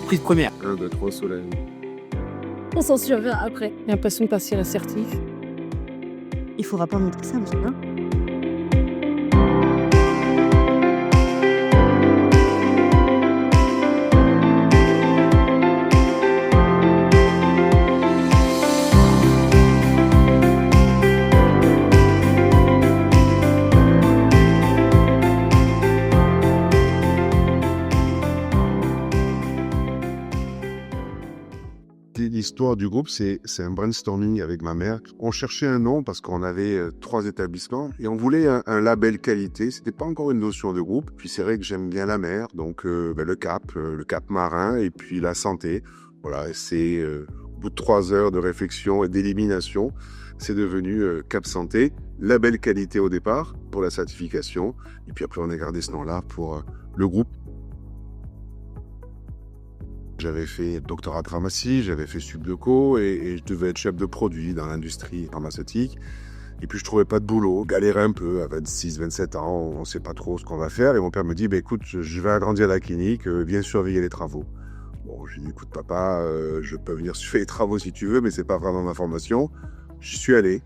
Prise première. 1, 2, 3, soleil. On s'en survient après. L'impression de passer assertif. Il faudra pas montrer ça, monsieur, hein. L'histoire du groupe, c'est un brainstorming avec ma mère. On cherchait un nom parce qu'on avait 3 établissements et on voulait un label qualité. C'était pas encore une notion de groupe. Puis c'est vrai que j'aime bien la mer, donc le cap marin et puis la santé. Voilà, c'est au bout de 3 heures de réflexion et d'élimination, c'est devenu Cap Santé, label qualité au départ pour la certification. Et puis après, on a gardé ce nom-là pour le groupe. J'avais fait doctorat de pharmacie, j'avais fait Subdeco et je devais être chef de produit dans l'industrie pharmaceutique. Et puis je trouvais pas de boulot, galérais un peu à 26, 27 ans, on sait pas trop ce qu'on va faire. Et mon père me dit, écoute, je vais agrandir la clinique, viens surveiller les travaux. Bon, j'ai dit, écoute papa, je peux venir surveiller les travaux si tu veux, mais c'est pas vraiment ma formation. J'y suis allé.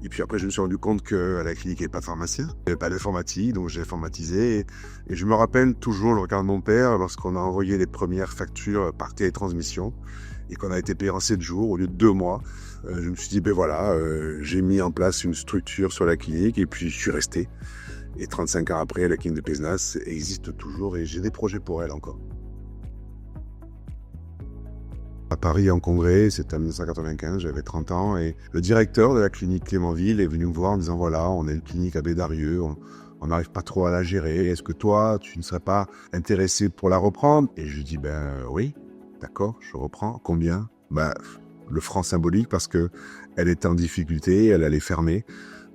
Et puis après, je me suis rendu compte qu'à la clinique, il n'y avait pas de pharmacien, il n'y avait pas d'informatique, donc j'ai informatisé. Et je me rappelle toujours le regard de mon père lorsqu'on a envoyé les premières factures par télétransmission et qu'on a été payé en 7 jours au lieu de 2 mois. Je me suis dit, j'ai mis en place une structure sur la clinique et puis je suis resté. Et 35 ans après, la clinique de Pézenas existe toujours et j'ai des projets pour elle encore. À Paris en congrès, c'était en 1995, j'avais 30 ans et le directeur de la clinique Clémenville est venu me voir en me disant voilà, on a une clinique à Bédarieux, on n'arrive pas trop à la gérer, est-ce que toi, tu ne serais pas intéressé pour la reprendre? Et je lui dis oui, d'accord, je reprends, combien? Le franc symbolique parce que elle était en difficulté, elle allait fermer.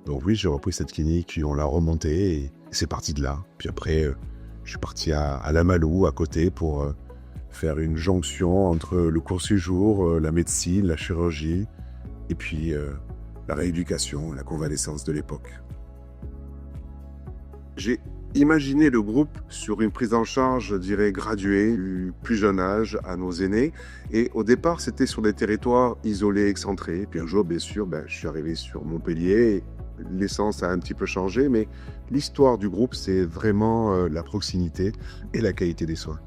Donc oui, j'ai repris cette clinique, puis on l'a remontée et c'est parti de là. Puis après, je suis parti à Lamalou, à côté, pour faire une jonction entre le court séjour, la médecine, la chirurgie, et puis la rééducation, la convalescence de l'époque. J'ai imaginé le groupe sur une prise en charge, je dirais, graduée, du plus jeune âge à nos aînés. Et au départ, c'était sur des territoires isolés, excentrés. Puis un jour, bien sûr, je suis arrivé sur Montpellier. L'essence a un petit peu changé, mais l'histoire du groupe, c'est vraiment la proximité et la qualité des soins.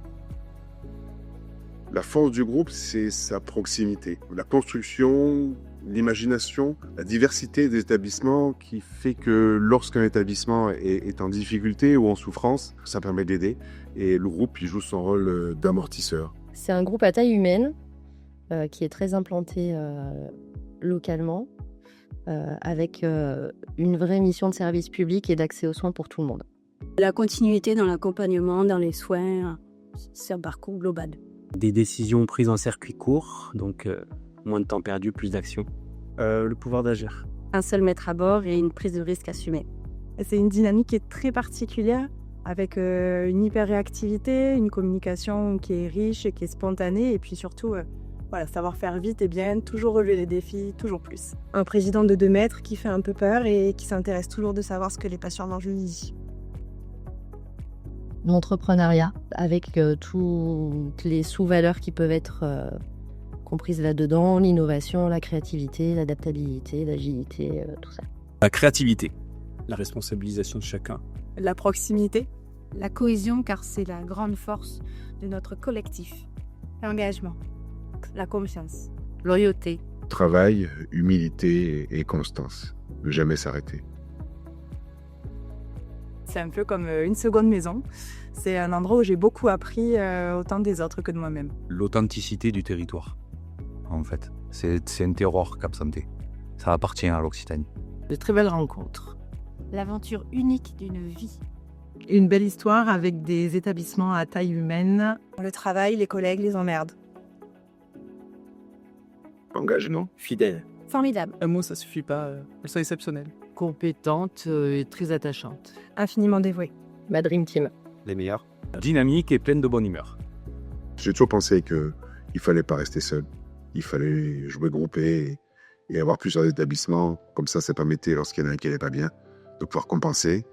La force du groupe, c'est sa proximité. La construction, l'imagination, la diversité des établissements qui fait que lorsqu'un établissement est en difficulté ou en souffrance, ça permet d'aider. Et le groupe, il joue son rôle d'amortisseur. C'est un groupe à taille humaine qui est très implanté localement avec une vraie mission de service public et d'accès aux soins pour tout le monde. La continuité dans l'accompagnement, dans les soins, c'est un parcours global. Des décisions prises en circuit court, donc moins de temps perdu, plus d'action. Le pouvoir d'agir. Un seul maître à bord et une prise de risque assumée. C'est une dynamique qui est très particulière, avec une hyper-réactivité, une communication qui est riche, qui est spontanée, et puis surtout, savoir faire vite et bien, toujours relever les défis, toujours plus. Un président de 2 mètres qui fait un peu peur et qui s'intéresse toujours de savoir ce que les patients mangent le midi. L'entrepreneuriat, avec toutes les sous-valeurs qui peuvent être comprises là-dedans, l'innovation, la créativité, l'adaptabilité, l'agilité, tout ça. La créativité. La responsabilisation de chacun. La proximité. La cohésion, car c'est la grande force de notre collectif. L'engagement. La confiance. Loyauté. Travail, humilité et constance. Ne jamais s'arrêter. C'est un peu comme une seconde maison. C'est un endroit où j'ai beaucoup appris autant des autres que de moi-même. L'authenticité du territoire, en fait. C'est un terroir, Cap Santé. Ça appartient à l'Occitanie. De très belles rencontres. L'aventure unique d'une vie. Une belle histoire avec des établissements à taille humaine. Le travail, les collègues, les emmerdes. Engagement. Fidèle. Formidable. Un mot, ça suffit pas. Elles sont exceptionnelles. Compétente et très attachante. Infiniment dévouée. Ma dream team. Les meilleurs. Dynamique et pleine de bonne humeur. J'ai toujours pensé qu'il fallait pas rester seul. Il fallait jouer groupé et avoir plusieurs établissements. Comme ça permettait, lorsqu'il y en a un qui n'allait pas bien, de pouvoir compenser.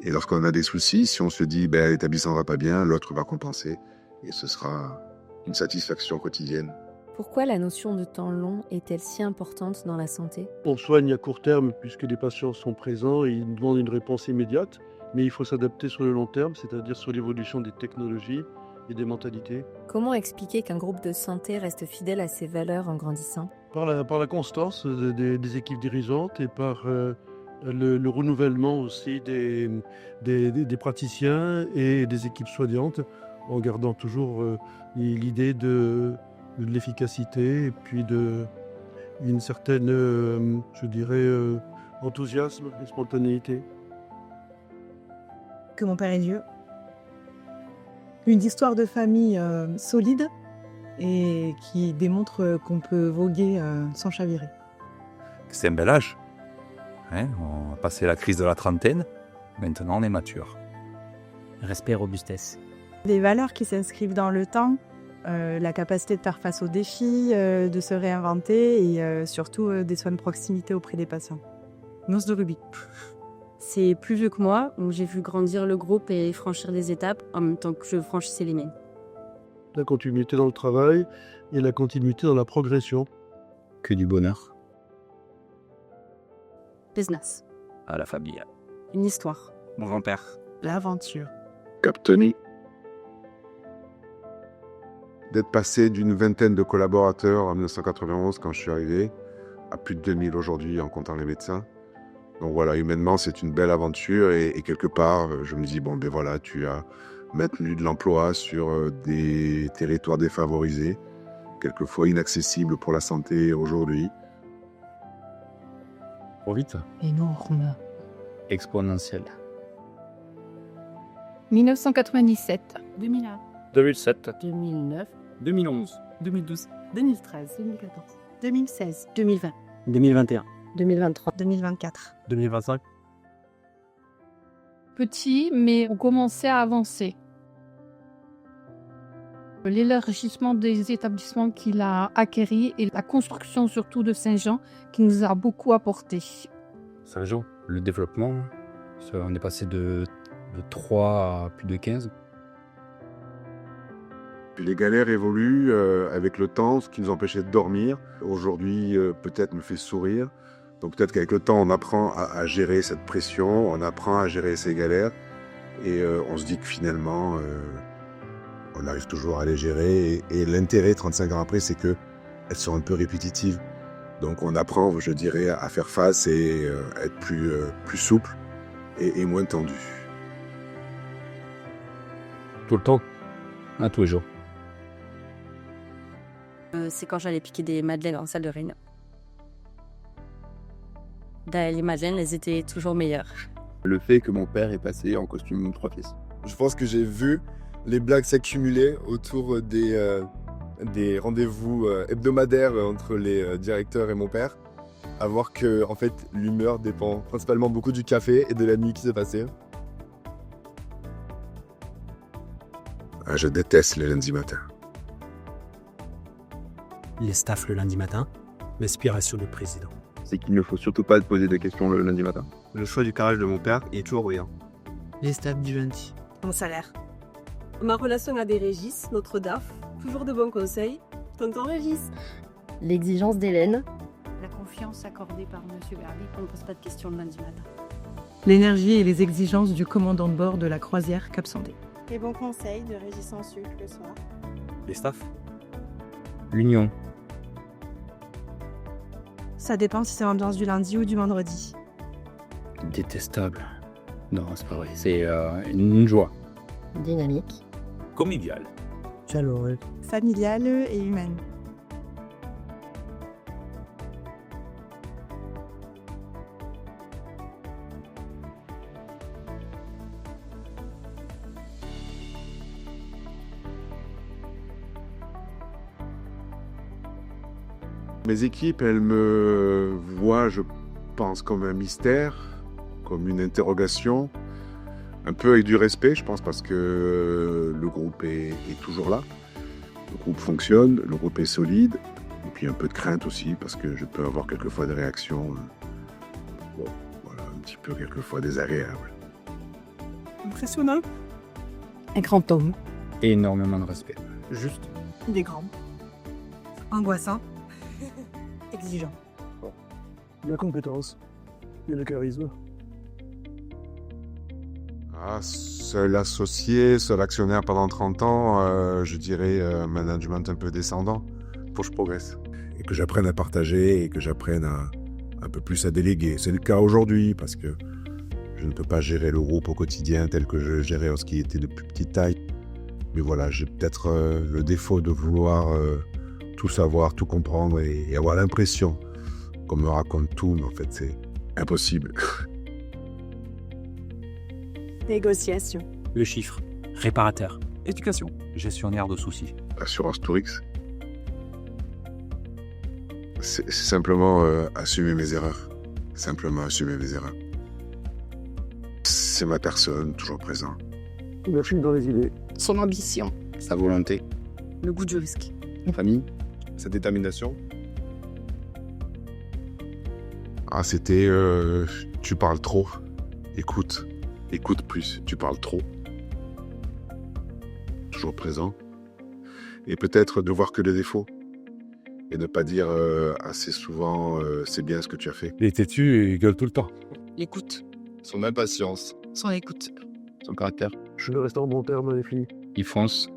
Et lorsqu'on a des soucis, si on se dit l'établissement va pas bien, l'autre va compenser. Et ce sera une satisfaction quotidienne. Pourquoi la notion de temps long est-elle si importante dans la santé? On soigne à court terme puisque les patients sont présents et ils demandent une réponse immédiate, mais il faut s'adapter sur le long terme, c'est-à-dire sur l'évolution des technologies et des mentalités. Comment expliquer qu'un groupe de santé reste fidèle à ses valeurs en grandissant? Par la constance des équipes dirigeantes et par le renouvellement aussi des praticiens et des équipes soignantes, en gardant toujours l'idée de l'efficacité et puis une certaine, je dirais, enthousiasme et spontanéité. Que mon père est Dieu. Une histoire de famille solide et qui démontre qu'on peut voguer sans chavirer. C'est un bel âge. Hein, on a passé la crise de la trentaine, maintenant on est mature. Respect, robustesse. Des valeurs qui s'inscrivent dans le temps, la capacité de faire face aux défis, de se réinventer et surtout des soins de proximité auprès des patients. Noce de rubis. C'est plus vieux que moi, où j'ai vu grandir le groupe et franchir des étapes en même temps que je franchissais les miennes. La continuité dans le travail et la continuité dans la progression. Que du bonheur. Business. À la famille. Une histoire. Mon grand-père. L'aventure. Captoni. D'être passé d'une vingtaine de collaborateurs en 1991 quand je suis arrivé, à plus de 2000 aujourd'hui en comptant les médecins. Donc voilà, humainement, c'est une belle aventure et quelque part, je me dis, bon, ben voilà, tu as maintenu de l'emploi sur des territoires défavorisés, quelquefois inaccessibles pour la santé aujourd'hui. Trop vite. Énorme. Exponentiel. 1997. 2001. 2007. 2009. 2011. 2012. 2013. 2014. 2016. 2020. 2021. 2023. 2024. 2025. Petit, mais on commençait à avancer. L'élargissement des établissements qu'il a acquéris et la construction surtout de Saint-Jean qui nous a beaucoup apporté. Saint-Jean, le développement, on est passé de 3 à plus de 15. Les galères évoluent avec le temps, ce qui nous empêchait de dormir. Aujourd'hui, peut-être me fait sourire. Donc peut-être qu'avec le temps, on apprend à gérer cette pression, on apprend à gérer ces galères. Et on se dit que finalement, on arrive toujours à les gérer. Et l'intérêt, 35 ans après, c'est qu'elles sont un peu répétitives. Donc on apprend, je dirais, à faire face et être plus souple et moins tendu. Tout le temps, à tous les jours. C'est quand j'allais piquer des madeleines en salle de réunion. Les madeleines, elles étaient toujours meilleures. Le fait que mon père est passé en costume 3 pièces. Je pense que j'ai vu les blagues s'accumuler autour des rendez-vous hebdomadaires entre les directeurs et mon père. À voir que en fait, l'humeur dépend principalement beaucoup du café et de la nuit qui s'est passée. Ah, je déteste les lundis matins. Les staffs le lundi matin, l'aspiration du président. C'est qu'il ne faut surtout pas te poser de questions le lundi matin. Le choix du carrelage de mon père est toujours brillant. Les staffs du lundi. Mon salaire. Ma relation à des Régis, notre DAF. Toujours de bons conseils. Tonton Régis. L'exigence d'Hélène. La confiance accordée par Monsieur Garbi, on ne pose pas de questions le lundi matin. L'énergie et les exigences du commandant de bord de la croisière Cap Sandé. Les bons conseils de Régis en sucre le soir. Les staffs. L'union. Ça dépend si c'est l'ambiance du lundi ou du vendredi. Détestable. Non, c'est pas vrai. C'est une joie. Dynamique. Convivial. Chaleureux. Familiale et humaine. Mes équipes, elles me voient, je pense, comme un mystère, comme une interrogation, un peu avec du respect, je pense, parce que le groupe est toujours là. Le groupe fonctionne, le groupe est solide, et puis un peu de crainte aussi, parce que je peux avoir quelquefois des réactions, un petit peu quelquefois désagréables. Impressionnant. Un grand homme. Énormément de respect. Juste. Il est grand. Angoissant. Exigeant. La compétence et le charisme. Ah, seul associé, seul actionnaire pendant 30 ans, je dirais management un peu descendant pour que je progresse. Et que j'apprenne à partager et que j'apprenne un peu plus à déléguer. C'est le cas aujourd'hui parce que je ne peux pas gérer le groupe au quotidien tel que je gérais lorsqu'il était de plus petite taille. Mais voilà, j'ai peut-être le défaut de vouloir tout savoir, tout comprendre et avoir l'impression qu'on me raconte tout, mais en fait c'est impossible. Négociation. Le chiffre. Réparateur. Éducation. Gestionnaire de soucis. Assurance Tourix. C'est simplement assumer mes erreurs. Simplement assumer mes erreurs. C'est ma personne, toujours présent. La chute dans les idées. Son ambition. Sa volonté. Le goût du risque. La famille. Sa détermination. Ah, c'était tu parles trop. Écoute. Écoute plus. Tu parles trop. Toujours présent. Et peut-être de voir que les défauts. Et ne pas dire assez souvent c'est bien ce que tu as fait. Il est têtu et il gueule tout le temps. L'écoute. Son impatience. Son écoute. Son caractère. Je vais rester en bon terme avec lui. Il fonce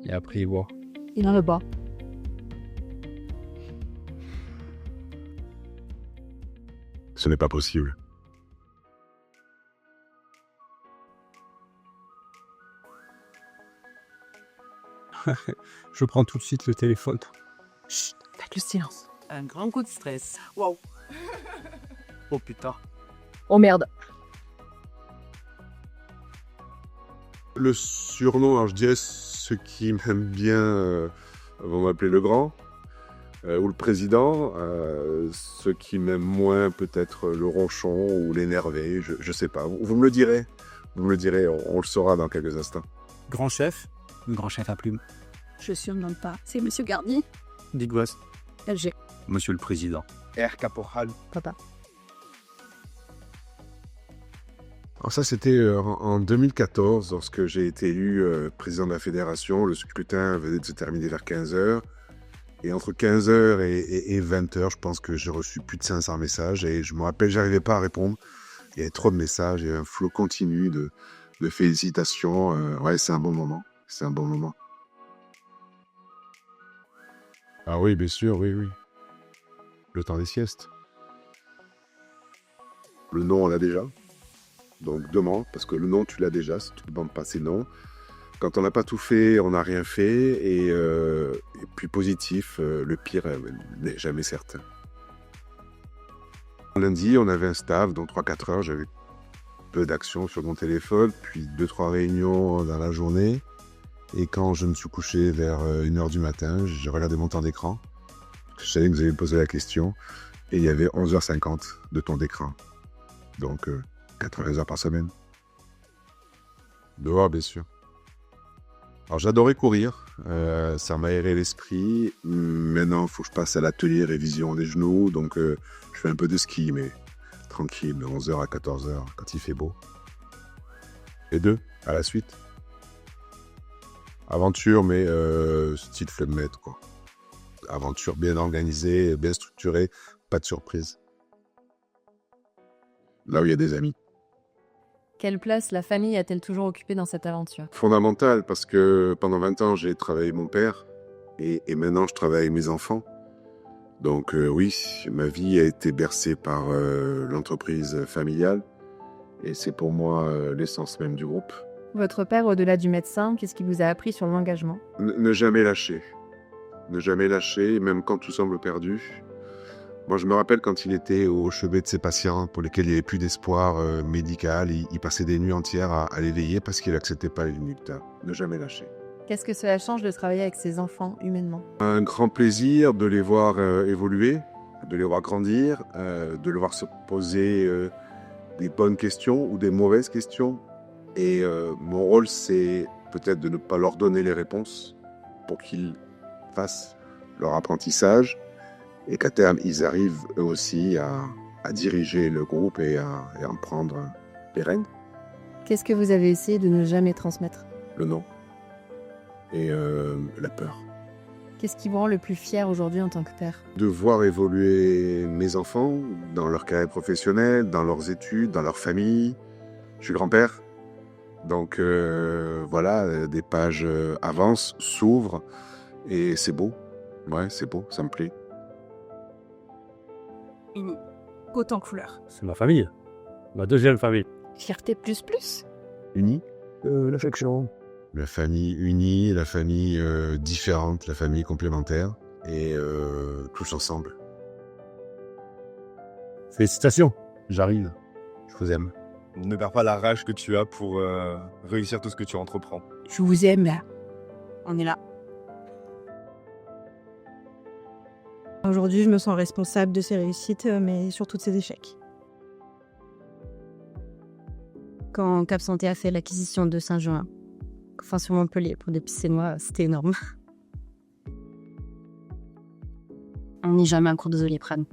et après il voit. Il en le bas. Ce n'est pas possible. Je prends tout de suite le téléphone. Chut, faites le silence. Un grand coup de stress. Waouh. Oh putain. Oh merde. Le surnom, alors je dirais ceux qui m'aiment bien vont m'appeler le grand ou le président. Ceux qui m'aiment moins, peut-être le ronchon ou l'énervé, je sais pas. Vous me le direz. Vous me le direz, on le saura dans quelques instants. Grand chef. Grand chef à plume. Je surnomme pas. C'est Monsieur Garnier. Big Boss. LG. Monsieur le Président. Air caporal. Papa. Alors ça, c'était en 2014, lorsque j'ai été élu président de la fédération. Le scrutin venait de se terminer vers 15h. Et entre 15h et 20h, je pense que j'ai reçu plus de 500 messages. Et je me rappelle, j'arrivais pas à répondre. Il y avait trop de messages, il y avait un flot continu de félicitations. Ouais, c'est un bon moment. C'est un bon moment. Ah oui, bien sûr, oui, oui. Le temps des siestes. Le nom, on l'a déjà. Donc demande, parce que le nom, tu l'as déjà. Si tu ne demandes pas, c'est non. Quand on n'a pas tout fait, on n'a rien fait. Et puis positif, le pire n'est jamais certain. Lundi, on avait un staff, donc 3-4 heures, j'avais peu d'actions sur mon téléphone, puis 2-3 réunions dans la journée. Et quand je me suis couché vers 1h du matin, j'ai regardé mon temps d'écran. Je savais que vous alliez me poser la question. Et il y avait 11h50 de temps d'écran. Donc 80 heures par semaine. Dehors, bien sûr. Alors j'adorais courir. Ça m'a aéré l'esprit. Maintenant, il faut que je passe à l'atelier révision des genoux. Donc je fais un peu de ski, mais tranquille, de 11h à 14h, quand il fait beau. Et 2, à la suite. Aventure, mais style flemmette, quoi. Aventure bien organisée, bien structurée, pas de surprise. Là où il y a des amis. Quelle place la famille a-t-elle toujours occupée dans cette aventure? Fondamental, parce que pendant 20 ans, j'ai travaillé avec mon père, et maintenant, je travaille avec mes enfants. Donc oui, ma vie a été bercée par l'entreprise familiale, et c'est pour moi l'essence même du groupe. Votre père, au-delà du médecin, qu'est-ce qu'il vous a appris sur l'engagement? Ne jamais lâcher. Ne jamais lâcher, même quand tout semble perdu. Moi, je me rappelle quand il était au chevet de ses patients pour lesquels il n'y avait plus d'espoir médical, il passait des nuits entières à l'éveiller parce qu'il n'acceptait pas les limites. Ne jamais lâcher. Qu'est-ce que cela change de travailler avec ses enfants humainement? Un grand plaisir de les voir évoluer, de les voir grandir, de les voir se poser des bonnes questions ou des mauvaises questions. Et mon rôle, c'est peut-être de ne pas leur donner les réponses pour qu'ils fassent leur apprentissage et qu'à terme, ils arrivent eux aussi à diriger le groupe et à en prendre les rênes. Qu'est-ce que vous avez essayé de ne jamais transmettre? Le non. Et la peur. Qu'est-ce qui vous rend le plus fier aujourd'hui en tant que père? De voir évoluer mes enfants dans leur carrière professionnelle, dans leurs études, dans leur famille. Je suis grand-père, donc voilà, des pages avancent, s'ouvrent, et c'est beau. Ouais, c'est beau, ça me plaît. Uni. Haute en couleur. C'est ma famille, ma deuxième famille. Fierté plus plus. Uni. L'affection. La famille unie, la famille différente, la famille complémentaire, et tous ensemble. Félicitations. J'arrive. Je vous aime. Ne perds pas la rage que tu as pour réussir tout ce que tu entreprends. Je vous aime. On est là. Aujourd'hui, je me sens responsable de ses réussites, mais surtout de ses échecs. Quand Cap Santé a fait l'acquisition de Saint-Jean, enfin sur Montpellier, pour des piscinois, c'était énorme. On n'est jamais un cours de Doliprane.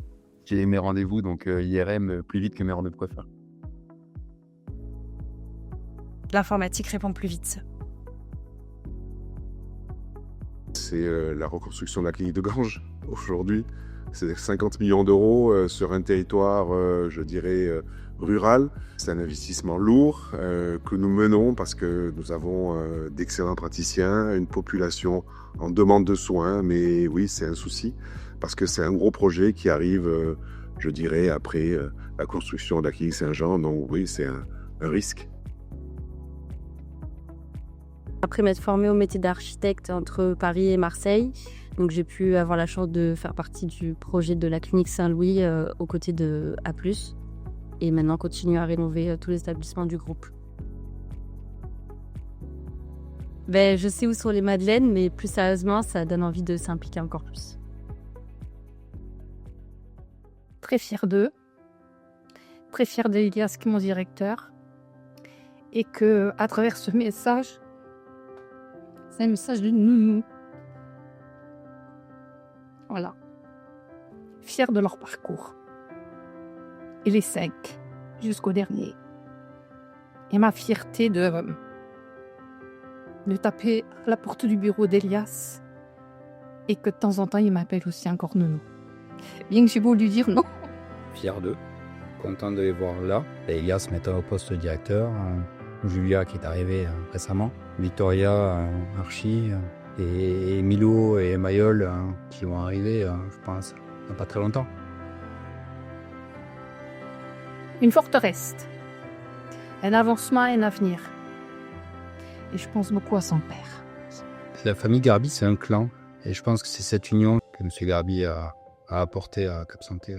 J'ai mes rendez-vous, donc IRM plus vite que mes rendez-vous coiffeurs. L'informatique répond plus vite. C'est la reconstruction de la clinique de Granges, aujourd'hui. C'est 50 millions d'euros sur un territoire, je dirais, rural. C'est un investissement lourd que nous menons parce que nous avons d'excellents praticiens, une population en demande de soins. Mais oui, c'est un souci parce que c'est un gros projet qui arrive, je dirais, après la construction de la clinique Saint-Jean. Donc oui, c'est un risque. Après m'être formée au métier d'architecte entre Paris et Marseille, donc j'ai pu avoir la chance de faire partie du projet de la clinique Saint-Louis aux côtés de A+, et maintenant continuer à rénover tous les établissements du groupe. Je sais où sont les madeleines, mais plus sérieusement, ça donne envie de s'impliquer encore plus. Très fière d'eux, très fière d'Elias qui est mon directeur, et que à travers ce message, c'est un message de nounou. Voilà. Fière de leur parcours. Et les 5, jusqu'au dernier. Et ma fierté de taper à la porte du bureau d'Elias et que de temps en temps, il m'appelle aussi encore nounou. Bien que j'ai beau lui dire non. Fier d'eux, content de les voir là. Et Elias mettant au poste de directeur, Julia qui est arrivée récemment, Victoria, Archie, et Milo et Mayol qui vont arriver, je pense, dans pas très longtemps. Une forteresse, un avancement et un avenir. Et je pense beaucoup à son père. La famille Garbi, c'est un clan. Et je pense que c'est cette union que M. Garbi a apporté à Cap Santé.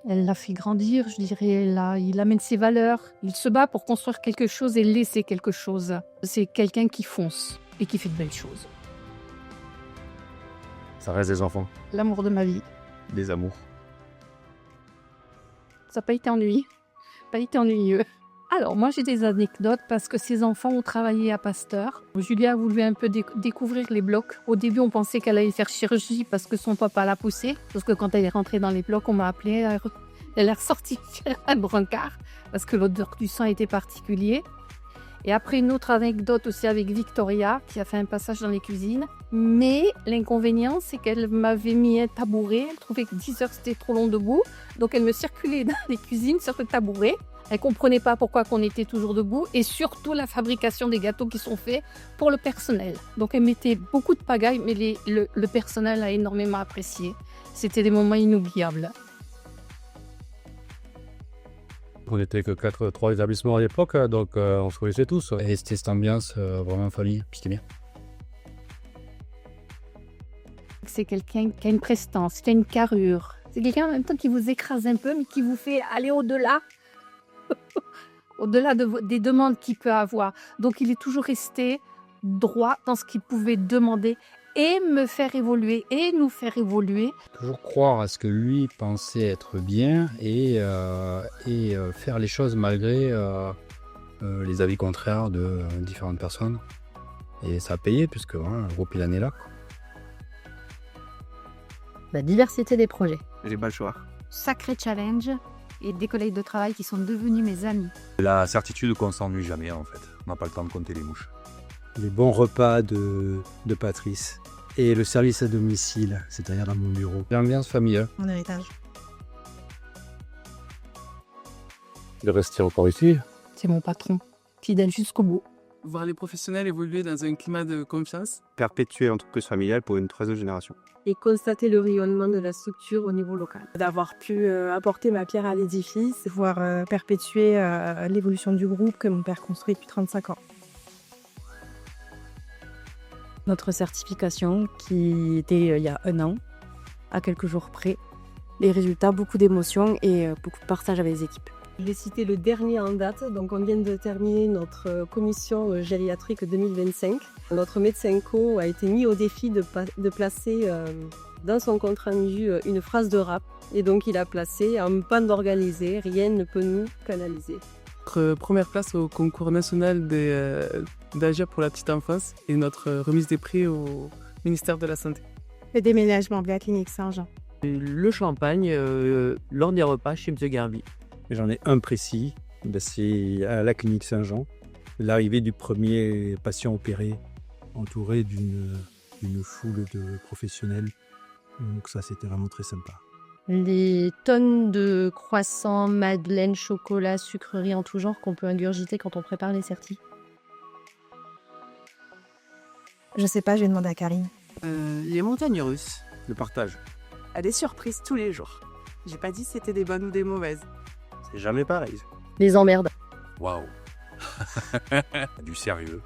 Elle l'a fait grandir, je dirais. Il amène ses valeurs. Il se bat pour construire quelque chose et laisser quelque chose. C'est quelqu'un qui fonce et qui fait de belles choses. Ça reste des enfants. L'amour de ma vie. Des amours. Ça n'a pas été ennuyeux. Alors, moi, j'ai des anecdotes parce que ces enfants ont travaillé à Pasteur. Julia a voulu un peu découvrir les blocs. Au début, on pensait qu'elle allait faire chirurgie parce que son papa l'a poussée. Parce que quand elle est rentrée dans les blocs, on m'a appelée. Elle est ressortie faire un brancard parce que l'odeur du sang était particulière. Et après, une autre anecdote aussi avec Victoria qui a fait un passage dans les cuisines. Mais l'inconvénient, c'est qu'elle m'avait mis un tabouret. Elle trouvait que 10 heures, c'était trop long debout. Donc, elle me circulait dans les cuisines sur le tabouret. Elle ne comprenait pas pourquoi on était toujours debout et surtout la fabrication des gâteaux qui sont faits pour le personnel. Donc elle mettait beaucoup de pagaille, mais le personnel a énormément apprécié. C'était des moments inoubliables. On n'était que 3 établissements à l'époque, donc on se connaissait tous. Et c'était cette ambiance vraiment famille, puis c'était bien. C'est quelqu'un qui a une prestance, qui a une carrure. C'est quelqu'un en même temps qui vous écrase un peu, mais qui vous fait aller au-delà. Au-delà des demandes qu'il peut avoir. Donc il est toujours resté droit dans ce qu'il pouvait demander et me faire évoluer et nous faire évoluer. Toujours croire à ce que lui pensait être bien et faire les choses malgré les avis contraires de différentes personnes. Et ça a payé puisque le groupe il en est là. La diversité des projets. J'ai pas le choix. Sacré challenge. Et des collègues de travail qui sont devenus mes amis. La certitude qu'on s'ennuie jamais en fait. On n'a pas le temps de compter les mouches. les bons repas de Patrice et le service à domicile, c'est-à-dire dans mon bureau. L'ambiance familiale. Mon héritage. De rester encore ici. C'est mon patron, fidèle jusqu'au bout. Voir les professionnels évoluer dans un climat de confiance. Perpétuer l'entreprise familiale pour une 13e génération. Et constater le rayonnement de la structure au niveau local. D'avoir pu apporter ma pierre à l'édifice, voir perpétuer l'évolution du groupe que mon père construit depuis 35 ans. Notre certification qui était il y a 1 an, à quelques jours près. Les résultats, beaucoup d'émotions et beaucoup de partage avec les équipes. Je vais citer le dernier en date. Donc, on vient de terminer notre commission gériatrique 2025. Notre médecin co a été mis au défi de placer dans son compte rendu une phrase de rap. Et donc, il a placé en bande organisée, rien ne peut nous canaliser. Notre première place au concours national d'AGIA pour la petite enfance et notre remise des prix au ministère de la Santé. Le déménagement de la clinique Saint-Jean. Le champagne lors des repas chez M. Garbi. J'en ai un précis, c'est à la clinique Saint-Jean, l'arrivée du premier patient opéré, entouré d'une foule de professionnels. Donc ça, c'était vraiment très sympa. Les tonnes de croissants, madeleines, chocolat, sucreries en tout genre qu'on peut ingurgiter quand on prépare les certis. Je sais pas, je vais demander à Karine. Les montagnes russes. Le partage. À des surprises tous les jours. J'ai pas dit si c'était des bonnes ou des mauvaises. C'est jamais pareil. Les emmerdes. Waouh. Du sérieux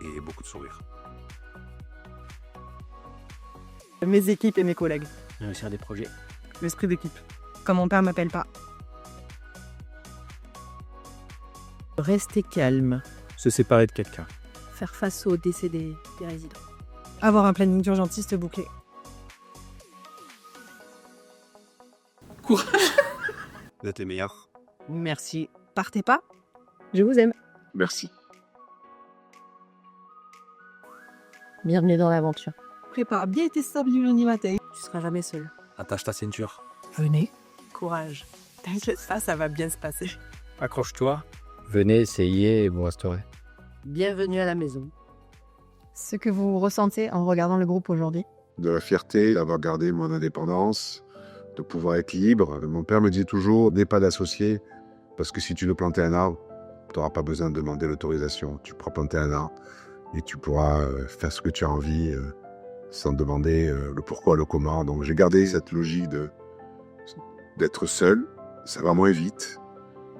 et beaucoup de sourires. Mes équipes et mes collègues. Réussir des projets. L'esprit d'équipe. Quand mon père m'appelle pas. Rester calme. Se séparer de quelqu'un. Faire face au décès des résidents. Avoir un planning d'urgentiste bouclé. Courage. Vous êtes les meilleurs. Merci. Partez pas. Je vous aime. Merci. Bienvenue dans l'aventure. Prépare bien tes sables du lundi matin. Tu seras jamais seul. Attache ta ceinture. Venez. Courage. T'inquiète pas, ça va bien se passer. Accroche-toi. Venez essayer et vous resterez. Bienvenue à la maison. Ce que vous ressentez en regardant le groupe aujourd'hui. De la fierté d'avoir gardé mon indépendance, de pouvoir être libre. Mon père me dit toujours, n'aie pas d'associé, parce que si tu veux planter un arbre, tu n'auras pas besoin de demander l'autorisation. Tu pourras planter un arbre et tu pourras faire ce que tu as envie sans demander le pourquoi, le comment. Donc j'ai gardé cette logique d'être seul. Ça va moins vite.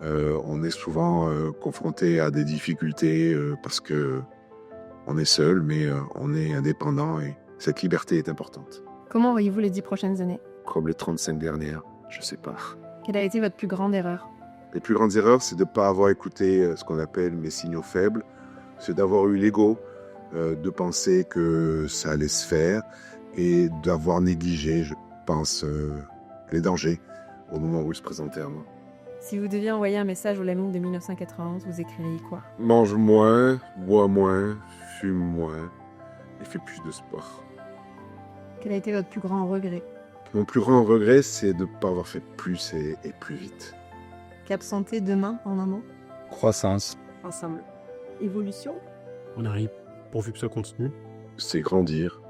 On est souvent confronté à des difficultés parce que on est seul, mais on est indépendant et cette liberté est importante. Comment voyez-vous les 10 prochaines années? Comme les 35 dernières, je sais pas. Quelle a été votre plus grande erreur? Les plus grandes erreurs, c'est de ne pas avoir écouté ce qu'on appelle mes signaux faibles. C'est d'avoir eu l'ego, de penser que ça allait se faire et d'avoir négligé, je pense, les dangers au moment où ils se présentaient à moi. Si vous deviez envoyer un message aux Lemmings de 1991, vous écririez quoi? Mange moins, bois moins, fume moins et fais plus de sport. Quel a été votre plus grand regret? Mon plus grand regret, c'est de ne pas avoir fait plus et plus vite. Cap Santé demain, en un mot? Croissance. Ensemble. Évolution. On arrive pourvu que ça continue. C'est grandir.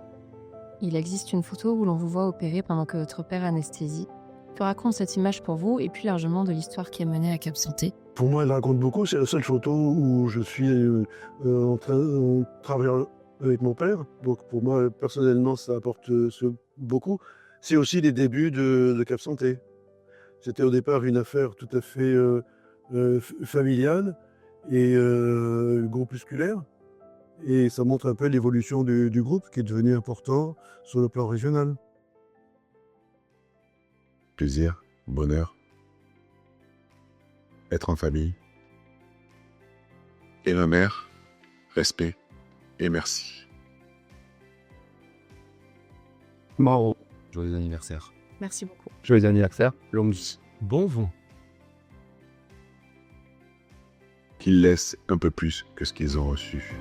Il existe une photo où l'on vous voit opérer pendant que votre père anesthésie. Que raconte cette image pour vous et plus largement de l'histoire qui est menée à Cap Santé? Pour moi, elle raconte beaucoup. C'est la seule photo où je suis en travaillant avec mon père. Donc pour moi, personnellement, ça apporte beaucoup. C'est aussi les débuts de Cap Santé. C'était au départ une affaire tout à fait familiale et groupusculaire. Et ça montre un peu l'évolution du groupe qui est devenu important sur le plan régional. Plaisir, bonheur, être en famille. Et ma mère, respect et merci. Bravo. Joyeux anniversaire. Merci beaucoup. Joyeux anniversaire. Longue vie. Bon vent. Qu'ils laissent un peu plus que ce qu'ils ont reçu.